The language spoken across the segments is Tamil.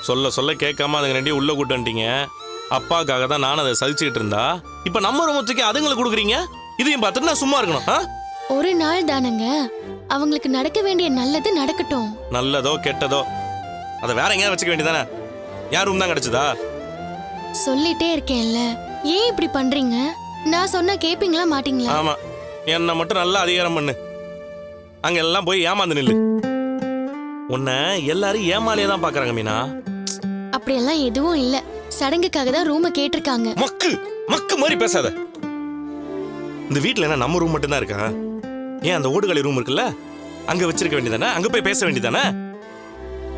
சொல்ல சொல்ல கேட்காம அதுங்க ரெண்டையும் உள்ள கூட்டு வந்துட்டீங்க. அப்பாக்காக தான் நான் அதை சதிச்சுக்கிட்டு இருந்தா இப்ப நம்ம ரூமத்துக்கு அதுங்களுக்கு கொடுக்குறீங்க. இதையும் பார்த்துட்டு நான் சும்மா இருக்கணும்? ஒரு நாள் தானங்க, அவங்களுக்கு நடக்க வேண்டிய நல்லது நடக்கட்டும். நல்லதோ கெட்டதோ அதை வேற எங்கேயா வச்சுக்க வேண்டியதானே? யார் ரூம் தான் கிடைச்சதா? சொல்லிட்டே இருக்கேன்ல, ஏன் இப்படி பண்றீங்க? நான் சொன்னா கேப்பீங்களா மாட்டீங்களா? ஆமா, என்ன மட்டும் நல்லா அதிகாரம் பண்ணு. அங்க எல்லாம் போய் ஏமாந்து நில்லு. உன்னை எல்லாரும் ஏமாலியே தான் பாக்குறாங்க மீனா. அப்படியெல்லாம் எதுவும் இல்ல, சடங்குக்காக தான் ரூமை கேட்டிருக்காங்க. மக்கு மக்கு மாதிரி பேசாத. இந்த வீட்டுல என்ன நம்ம ரூம் மட்டும் தான் இருக்கா? ஏன் அந்த ஓடுகாலி ரூம் இருக்குல்ல, அங்க வச்சிருக்க வேண்டியதானே? அங்க போய் பேச வேண்டியதானே?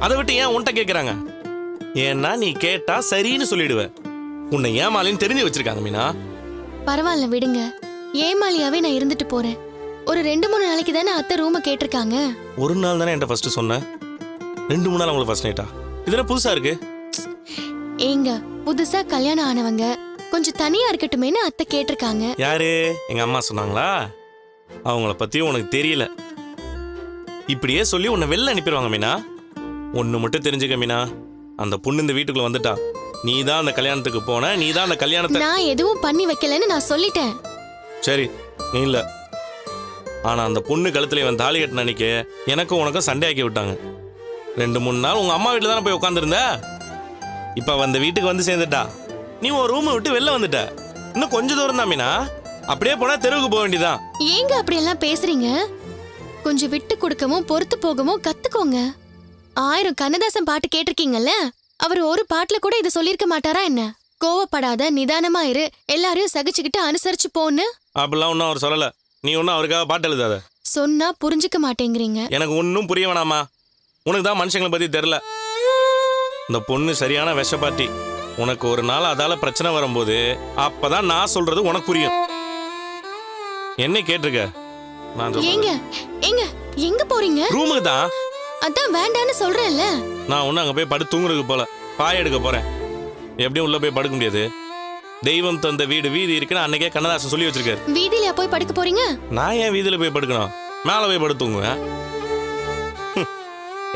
அதை விட்டு ஏன் உன்கிட்ட கேக்குறாங்க? ஏன்னா நீ கேட்டா சரின்னு சொல்லிடுவ. உன்னை ஏமாலின்னு தெரிஞ்சு வச்சிருக்காங்க மீனா. பரவாயில்ல விடுங்க, ஏமாலியாவே நான் இருந்துட்டு போறேன். ஒரு 2-3 நாளைக்கு தானே அத்தை ரூமை கேட்டிருக்காங்க. ஒரு நாள் தானே என்கிட்ட ஃபர்ஸ்ட் சொன்ன, 2-3 நாள் உங்களுக்கு ஃபர்ஸ்ட் நைட்டா? இதெல்லாம் புதுசா இருக்கு. ஏங்க, புதுசா கல்யாணம் ஆனவங்க கொஞ்சம் தனியா இருக்கட்டுமேன்னு அத்தை கேட்டிருக்காங்க. யாரு? எங்க அம்மா சொன்னாங்களா? அவங்கள பத்தியும் உனக்கு தெரியல. இப்படியே சொல்லி உன்னை வெளில அனுப்பிடுவாங்க மீனா. ஒண்ணு மட்டும் தெரிஞ்சுக்க மீனா, அந்த பொண்ணு இந்த வீட்டுக்குள்ள வந்துட்டா, நீ தான் அந்த கல்யாணத்துக்கு போன, நீ தான் அந்த கல்யாணத்தை. நான் எதுவும் பண்ணி வைக்கலன்னு நான் சொல்லிட்டேன். சரி, நீ இல்ல. ஆனா அந்த பொண்ணு கழுத்துல இவன் தாலி கட்டின அன்னைக்கு எனக்கும் உனக்கும் சண்டை ஆக்கி விட்டாங்க. 2-3 நாள் உங்க அம்மா வீட்டுல தானே போய் உட்காந்துருந்த. இப்ப அந்த வீட்டுக்கு வந்து சேர்ந்துட்டா, நீ ஒரு ரூமை விட்டு வெளில வந்துட்ட. இன்னும் கொஞ்சம் தூரம் தான் மீனா, அப்படியே போனா தெருவுக்கு போக வேண்டியதான். ஏங்க அப்படியெல்லாம் பேசுறீங்க? கொஞ்சம் விட்டு கொடுக்கவும் பொறுத்து போகவும் கத்துக்கோங்க. 1000 கண்ணதாசன் பாட்டு கேட்டிருக்கீங்கல்ல, அவர் ஒரு பாட்டுல கூட இதை சொல்லிருக்க மாட்டாரா என்ன? கோவப்படாத, நிதானமா இரு, எல்லாரையும் சகிச்சுக்கிட்டு அனுசரிச்சு போன்னு. அப்படிலாம் ஒன்றும் அவர் சொல்லல. நீ ஒன்றும் அவருக்காக பாட்டு எழுதாத. சொன்னா புரிஞ்சுக்க மாட்டேங்கிறீங்க. எனக்கு ஒன்றும் புரிய வேணாமா. உனக்கு தான் மனுஷங்களை பத்தி தெரியல. இந்த பொண்ணு சரியான விஷப்பாட்டி. உனக்கு ஒரு நாள் அதால பிரச்சனை வரும்போது அப்பதான் நான் சொல்றது உனக்கு புரியும். என்ன கேட்டிருக்க? ஏங்க ஏங்க எங்க போறீங்க? ரூமுக்கு தான். அதான் வேண்டான்னு சொல்றேன்ல. நான் ஒன்னும் அங்க போய் படுத்து தூங்குறதுக்கு போல, பாய எடுக்க போறேன். எப்படியும் உள்ள போய் படுக்க முடியாது. தெய்வம் தந்த வீடு வீதி இருக்குன்னு அன்னைக்கே கண்ணதாசன் சொல்லி வச்சிருக்காரு. வீதியில போய் படுக்க போறீங்க? நான் ஏன் வீதியில போய் படுக்கணும்? மேல போய் படுத்து தூங்குவேன்.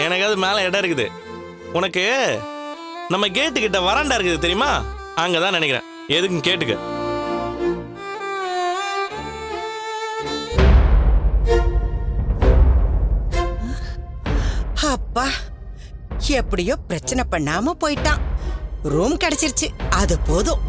எனக்கு அது மேல இடம் இருக்குது. உனக்கு நம்ம கேட்டு கிட்ட வராண்டா இருக்குது தெரியுமா? அங்கதான் நினைக்கிறேன். எதுக்கும் கேட்டுக்க. அப்பா, எப்படியோ பிரச்சனை பண்ணாம போயிட்டான். ரூம் கிடைச்சிருச்சு, அது போதும்.